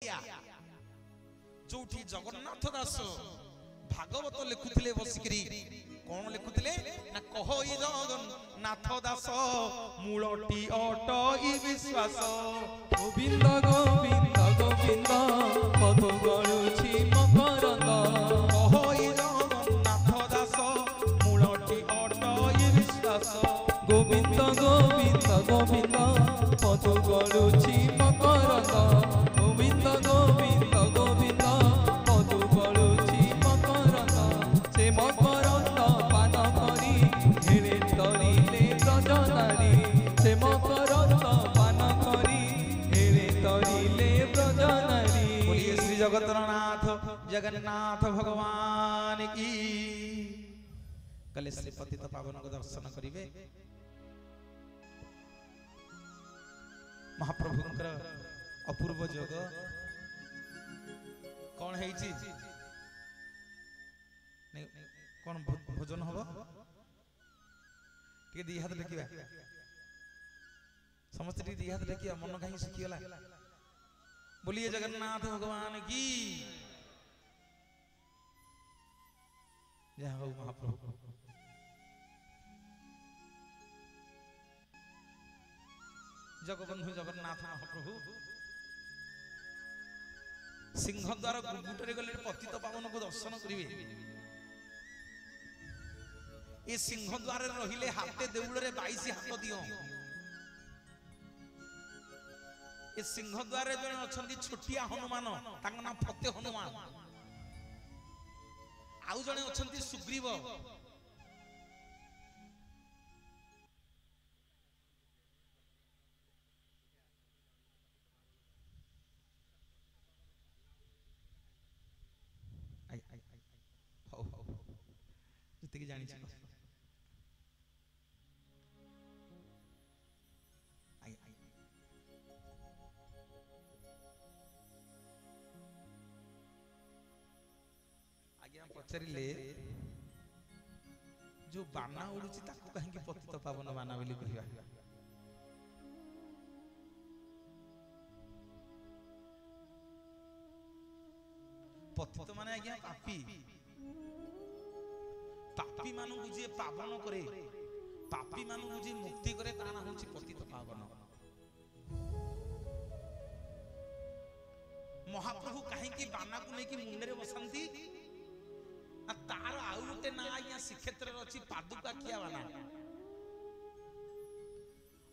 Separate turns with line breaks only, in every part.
जोठी जगन्नाथ दास भागवत लिखुले बसिकरी कौन लिखुले ना कह जगन्नाथ दास मूलटी अट विश्वास
गोविंद गोविंद गोविंद पद गड़ुछि मकरंद
कह जगन्नाथ दास मूलटी अट विश्वास
गोविंद गोविंद गोविंद पद गड़ुछि मकरंद गोविंद गोविंद गोविंद पद गड़ुछि मकरंद से मकरंद पान करी हेले तरिले ब्रजनारी से मकरंद पान करी हेले तरिले ब्रजनारी।
बोलिए श्री जगन्नाथ जगन्नाथ भगवान की। कले श्री पतित पावन को दर्शन करिवे महाप्रभुंकर अपूर्व जोग कौन है कौन भोजन हम टे दी हाथ देखा समस्त दी हाथ देखिए मन कहीं सुखीगला। बोलिए जगन्नाथ भगवान की जय हो महाप्रभु। जगबंधु जगन्नाथ महाप्रभु सिंहद्वार गुटरे गले पतित पावन को दर्शन करिवे। ए सिंहद्वार रहिले हाथे देउलरे 22 हाथ दियो। ए सिंहद्वार जने अछंती छोटिया हनुमान तांग नाम फते हनुमान आउ जने अछंती सुग्रीव जितकी जानी आज्ञा पचारे जो बाना उड़ुची ताको कहीं पतित पावन बाना बोली कहवा। पतित माने आज्ञा पापी पापी मानु जी पावन करे पापी मानु जी मुक्ति करे ता ना होची पतित पावन। महाप्रभु कहीं की बाना को लेकी मुंडरे बसंती आ तार आउ गोटे ना आज्ञा श्रीक्षेत्र रची पादुका किया बाना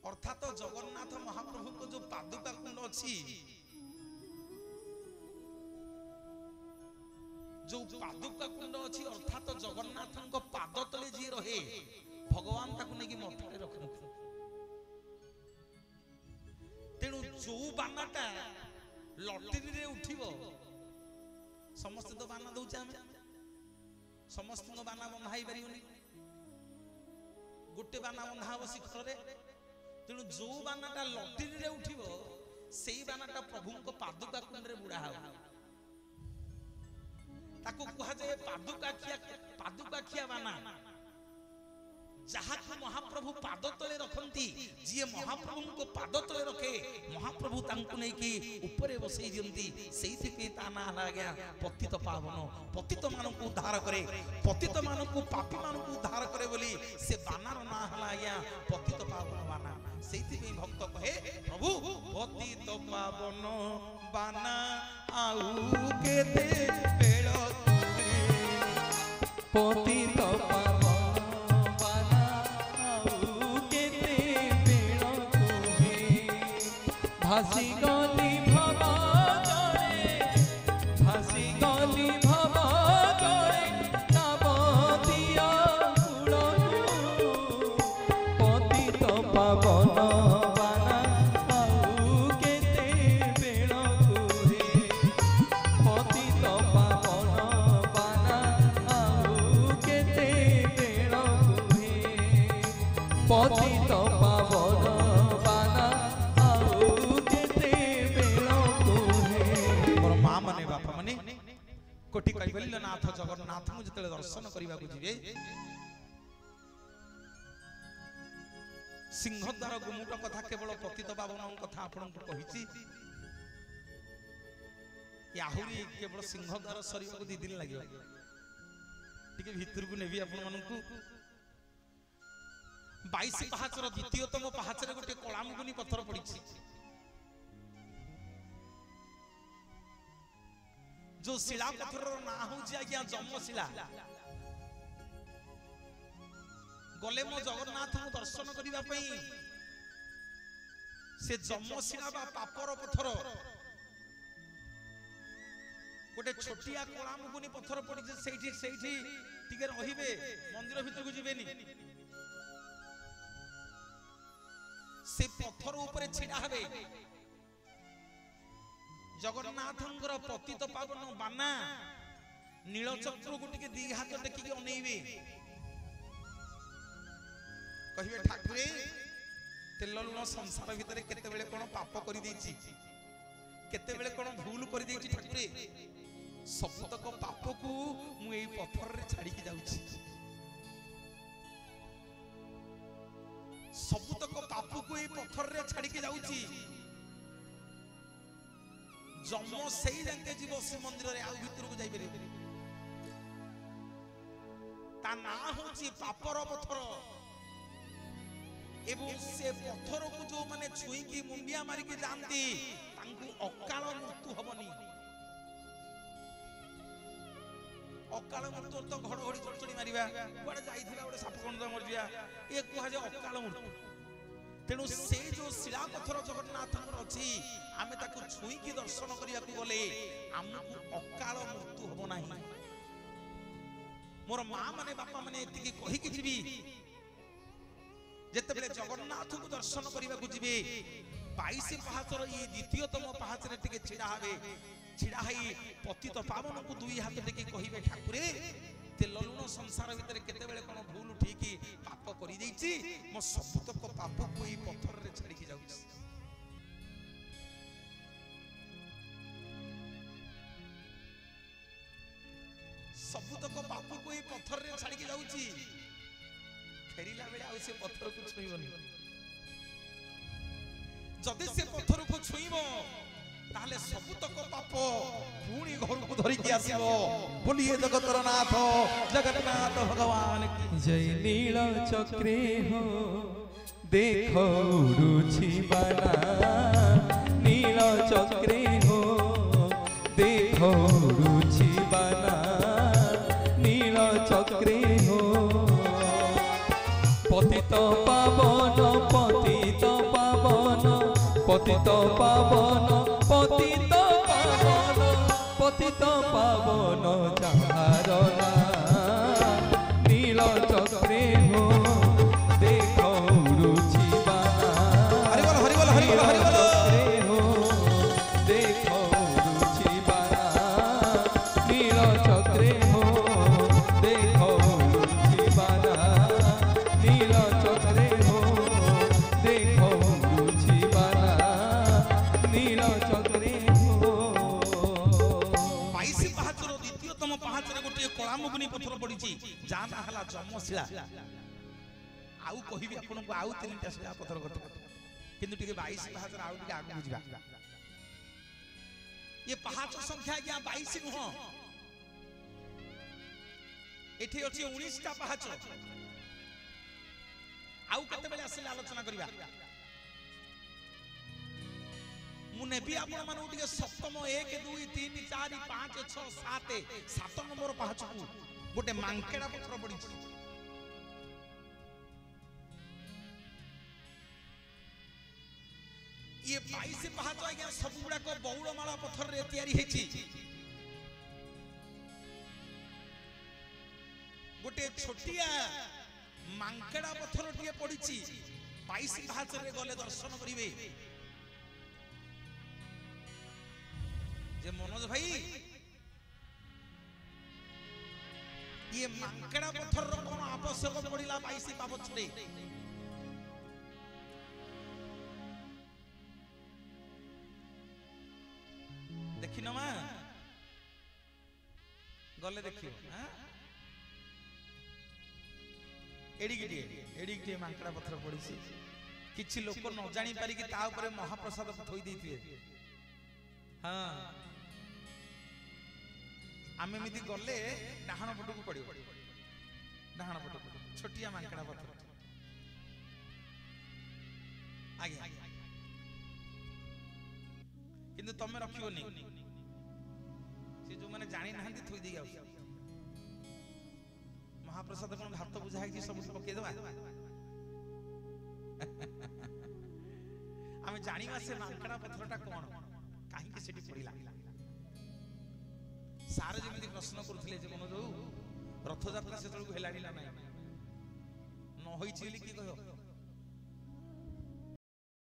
अर्थात जगन्नाथ महाप्रभु को जो पादुका कुंड अछि जो पादुका कुंड अच्छी अर्थात जगन्नाथ पाद तले जी रहे भगवान ताकू नहीं मठरे रखु। तेणु जो बानाटा लटरी रे उठिब समस्त तो बाना दौचे आम समस्त बाना बंधा पारि गोटे बाना बंधा हम शिखर। तेणु जो बानाटा लटरी रे उठिब से बानाटा प्रभु पादुका कुंड रे बुड़ा हो ताको कहा जाए पादुका खिया बाना जहाँ महाप्रभु पाद तले रखती जी महाप्रभु को पाद तले रखे महाप्रभु तांको नहीं कि ऊपरे बसई दियंती सेइथि पे ता ना गया पतित पावन। पतित मान को उद्धार करे पतित मान को पापी मान को उद्धार करे बोली से बानार ना हला गया पतित पावन बाना। सेइथि पे भक्त कहे प्रभु पतित पावन बाना आउ केते बेल
पतित पावन बाना आउ केते बेल तुहे भासी गली भवा जड़े भासी गली भवा जड़े नवदिया कूलू पतित पावन बाना आउ केते बेल तुहे पतित पावन बाना आउ केते बेल तुहे पतित पावन बाना आउ केते बेल तुहे।
मोर मां माने बापा माने कोटि कैवल्य नाथ जगन्नाथ मु जतले दर्शन करबा को जिवे सिंहद्वार गुमुट कथा केवल पतित पावन कथा आपन को कहिछि आहुरी केवल सिंहद्वार सरीबा 2 दिन लगे टिके भीतर को नेबी आपण मानकू 22 पाहाचर द्वितीयतम पाहाचर गोटे कलामुगुनी पत्थर पड़ी जो शिला पत्थर ना हूँ आज्ञा जमशिला गले मो जगन्नाथ को दर्शन करने से जमशिला बा पापर पत्थर गोटे छोटिया कलामुगुनी पत्थर पड़ी टिके रहिबे मंदिर भीतर को जीवेनी से पत्थर ऊपर छिड़ा हबे जगन्नाथंकर पतित पावन बाना नीलचक्र को टिके 2 हाथ टेकी अनेइबे कहिबे ठाकुरे तेल लुण संसार भितर केते बेले कोन पाप करि देछि केते बेले कोन भूल करि देछि ठाकुरे सबतक पाप को मु एई पत्थर रे छाड़ी के जाउछि सबतक पाप को एई पत्थर रे छाड़ी के जाउछि जम सेई जाके जीव श्री मंदिर रे आउ भीतर को जाई बेरे ता ना होछि पापर पत्थर एवं से पत्थर को जो माने छुई की मुंडिया मारी के जानती तांकु अकाल मृत्यु हबनी अकाल मृत्यु तो घड़घड़ी चढ़चड़ी मारिबा कुआडे जाइथिला गोटे साप कोन मर जिया ए कुहा जे अकाल मृत्यु तेणु से जो शिला पत्थर जगन्नाथ अच्छी आम ताकू छुई की दर्शन करिया गले आमको अकाल मृत्यु हब नाही मोर मां माने बापा माने एतिकी कहि कि जीवी जेतेबेले जगन्नाथ को दर्शन करिया को जीवे 22 पहाचर ये द्वितीयतम पहाचरे टिके छिड़ा हबे छिड़ा हई पतित पावन को 2 हाथ टेकी कहिबे ठाकुरे तेल लुण संसार भितर केते बेले कोन भूल ठीक पाप करि देछि मो सबतक पाप को ई पत्थर रे छाड़ी के जाउछि सबतक पाप को ई पत्थर रे छाड़ी के जाउछि फेरिला बेले आ से पत्थर को छुईबनी जदि से पत्थर को छुईबो ताले सबतक पाप पुणी घर को धरि के आसीबो बोलिए जगतर नाथ जगन्नाथ भगवान की
जय नील चक्रे हो देखो रुचि बना नील चक्रे हो देखो रुचि बना नील चक्रे हो पतित पावन पतित पावन पतित पावन पतित पावन पतित पावन जहार नील चक्रे हो देखो रुचि बना
हरि बोल हरि बोल हरि बोल
चक्रे हो देखो रुचि बना नील चक्रे हो देखो रुचि बना नील चक्रे हो देखो रुचि बना नील चक्रे हो
22 पाहाचर द्वितीयतम पाहाचर गोटे कलामुगुनी पत्थर पड़ी जा ना हला जमशिला आउ कहिबी आपन को आउ 3टा शिला पत्थर कथा किंतु टिके 22 पाहाचर आउ टिके आगु बुझबा ये पाहाच संख्या क्या 22 नुह एठी अछि 19टा पाहाच आउ कते बेले आसिले आलोचना करिबा मुने भी आपण मानु टिके सप्तम 1 2 3 4 5 6 7 नंबर पाहाच को गोटे मांकेडा पत्थर पड़ी ये 22 पाहाच आज्ञा सब गुडा को बौलमाला पत्थर रे तयारी हेची गोटे छोटिया मांकेडा पत्थर टिके पड़ी 22 पाहाच रे गले दर्शन करिवे जे मनोज भाई ये मांकेडा पत्थर रो कोन आवश्यक पड़िला 22 पाहाच रे देखिन मा गले देखियो हां एडी मांकड़ा पत्थर पड़ी किछि लोक न जानी पारि कि ता ऊपर महाप्रसाद थोई देथिए हां आम एमती गले डाहाण पटक पड़ो डाहाण पटक छोटिया मांकड़ा पत्थर आगे किंतु तमे रखियोनी से जो मैंने जानी ना थोई दी महाप्रसाद कौन भात बुझाई सब पकईदे आम जाना से मांकड़ा पत्थरटा कौन कहीं पड़ा सार जमी प्रश्न करुले मन जो रथयात्रा से ना ना कि कह